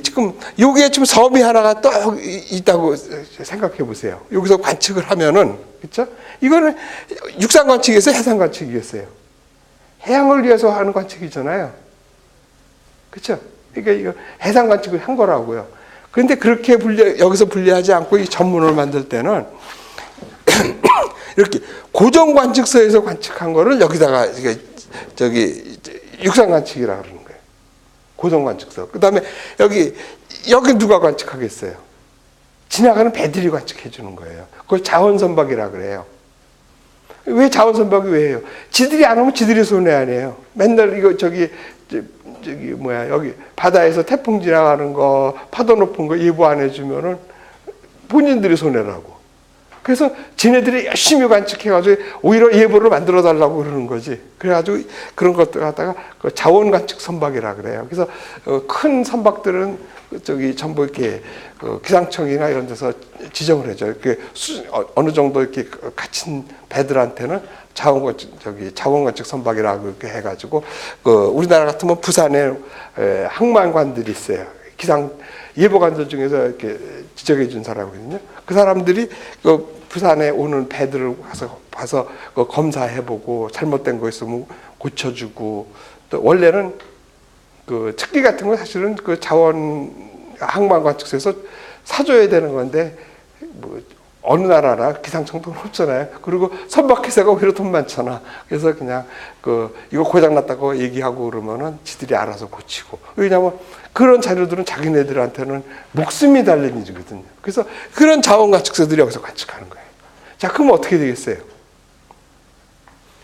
지금 여기에 좀 섬이 하나가 또 있다고 생각해 보세요. 여기서 관측을 하면은, 그렇죠? 이거는 육상 관측에서 해상 관측이었어요. 해양을 위해서 하는 관측이잖아요. 그렇죠? 그러니까 이거 해상 관측을 한 거라고요. 그런데 그렇게 여기서 분리하지 않고 이 전문을 만들 때는 이렇게 고정 관측소에서 관측한 거를 여기다가 육상 관측이라고 그러는 거예요. 고정 관측소. 그 다음에 여기 누가 관측하겠어요? 지나가는 배들이 관측해 주는 거예요. 그걸 자원선박이라고 그래요. 왜 자원선박이 왜 해요? 지들이 안 오면 지들이 손해 아니에요. 맨날 이거 여기 바다에서 태풍 지나가는 거, 파도 높은 거 예보 안 해주면은 본인들이 손해라고. 그래서 지네들이 열심히 관측해가지고 오히려 예보를 만들어 달라고 그러는 거지. 그래가지고 그런 것들 갖다가 자원 관측 선박이라 그래요. 그래서 큰 선박들은 전부 이렇게 기상청이나 이런 데서 지정을 해줘요. 이렇게 어느 정도 이렇게 갇힌 배들한테는 자원 관측 선박이라고 이렇게 해가지고 우리나라 같으면 부산에 항만관들이 있어요. 예보관들 중에서 이렇게 지정해 준 사람이거든요. 그 사람들이 부산에 오는 배들을 봐서 검사해보고 잘못된 거 있으면 고쳐주고, 또 원래는 특기 같은 건 사실은 자원 항만 관측소에서 사줘야 되는 건데 어느 나라나 기상청도 없잖아요. 그리고 선박회사가 오히려 돈 많잖아. 그래서 그냥 이거 고장났다고 얘기하고 그러면은 지들이 알아서 고치고. 왜냐하면 그런 자료들은 자기네들한테는 목숨이 달린 일이거든요. 그래서 그런 자원 관측소들이 여기서 관측하는 거예요. 자, 그럼 어떻게 되겠어요?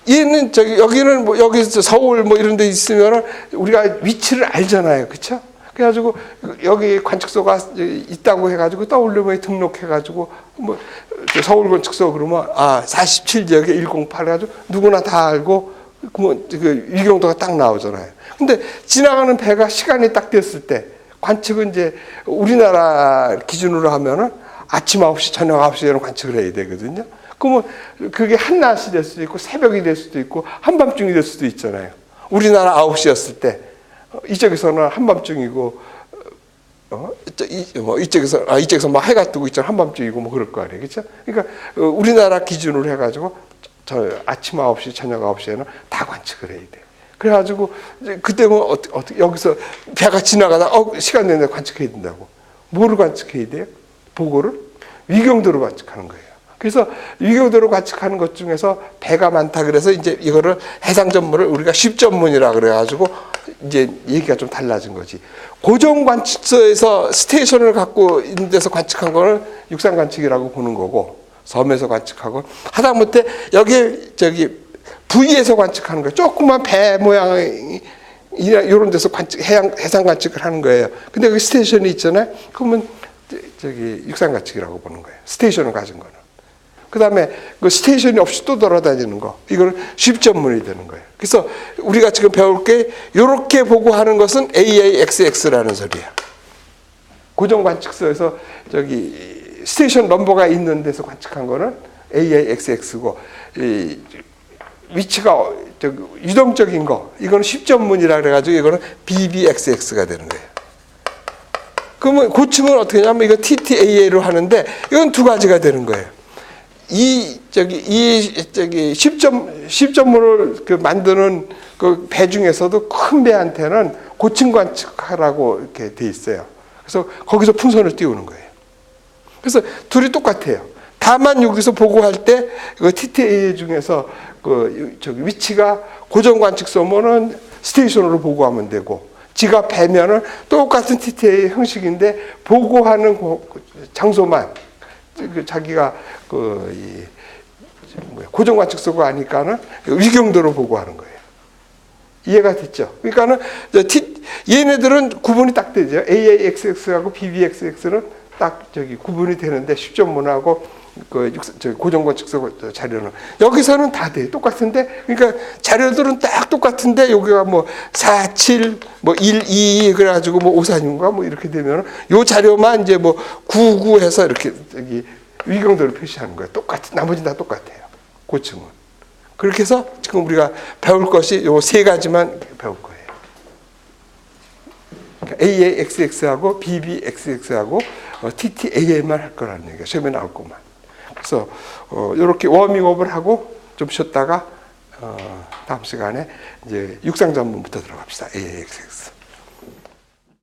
얘는 여기는 여기 서울 이런 데 있으면은 우리가 위치를 알잖아요. 그렇죠? 그래가지고 여기 관측소가 있다고 해가지고 WMA에 등록해가지고 뭐 서울 관측소 그러면 47지역에 108 해가지고 누구나 다 알고 그 위경도가 딱 나오잖아요. 근데 지나가는 배가 시간이 딱 됐을 때 관측은 이제 우리나라 기준으로 하면은 아침 9시, 저녁 9시에는 관측을 해야 되거든요. 그러면 그게 한낮이 될 수도 있고 새벽이 될 수도 있고 한밤중이 될 수도 있잖아요. 우리나라 9시였을 때 이쪽에서는 한밤중이고 이쪽에서 막 해가 뜨고 있잖아. 한밤중이고 뭐 그럴 거 아니에요. 그렇죠? 그러니까 우리나라 기준으로 해가지고 저 아침 9시, 저녁 9시에는 다 관측을 해야 돼. 그래가지고 그때 뭐 어떻게 여기서 배가 지나가다 시간 내내 관측해야 된다고. 뭐를 관측해야 돼요? 보고를 위경도로 관측하는 거예요. 그래서 위경도로 관측하는 것 중에서 배가 많다 그래서 이제 이거를 해상 전문을 우리가 쉽 전문이라 그래가지고 이제 얘기가 좀 달라진 거지. 고정 관측소에서 스테이션을 갖고 있는 데서 관측한 거는 육상 관측이라고 보는 거고, 섬에서 관측하고 하다못해 여기 부위에서 관측하는 거예요. 조그만 배 모양이 이런 데서 해상 관측을 하는 거예요. 근데 여기 스테이션이 있잖아요. 그러면 육상 관측이라고 보는 거예요. 스테이션을 가진 거는. 그 다음에 그 스테이션이 없이 또 돌아다니는 거. 이거는 쉽 전문이 되는 거예요. 그래서 우리가 지금 배울 게 이렇게 보고 하는 것은 AAXX라는 소리야. 고정 관측소에서 스테이션 넘버가 있는 데서 관측한 거는 AAXX고, 위치가 유동적인 거, 이거는 쉽 전문이라 그래가지고 이거는 BBXX가 되는 거예요. 그러면 고층은 어떻게 하냐면 이거 TTAA로 하는데 이건 두 가지가 되는 거예요. 십전문을 만드는 그 배 중에서도 큰 배한테는 고층 관측하라고 이렇게 돼 있어요. 그래서 거기서 풍선을 띄우는 거예요. 그래서 둘이 똑같아요. 다만 여기서 보고할 때 그 TTA 중에서 위치가 고정 관측소면은 스테이션으로 보고하면 되고, 지가 배면은 똑같은 TTA 형식인데 보고하는 장소만 자기가 고정 관측소가 아니까는 위경도로 보고하는 거예요. 이해가 됐죠? 그러니까는 얘네들은 구분이 딱 되죠. AAXX하고 BBXX는 딱 구분이 되는데 십전문하고 고정 관측소 자료는 여기서는 다 돼요. 똑같은데, 그러니까 자료들은 딱 똑같은데 여기가 뭐 47, 뭐 12 그래가지고 뭐 546인가 뭐 이렇게 되면은 요 자료만 이제 뭐 99 해서 이렇게 위경도를 표시하는 거예요. 나머지는 다 똑같아요. 고층은. 그렇게 해서 지금 우리가 배울 것이 요 세 가지만 배울 거예요. 그러니까 AAXX하고 BBXX하고 TTAA만 할 거라는 얘기가 시험에 나올 것만. 그래서 이렇게 워밍업을 하고 좀 쉬었다가 다음 시간에 이제 육상 전문부터 들어갑시다. AAXX.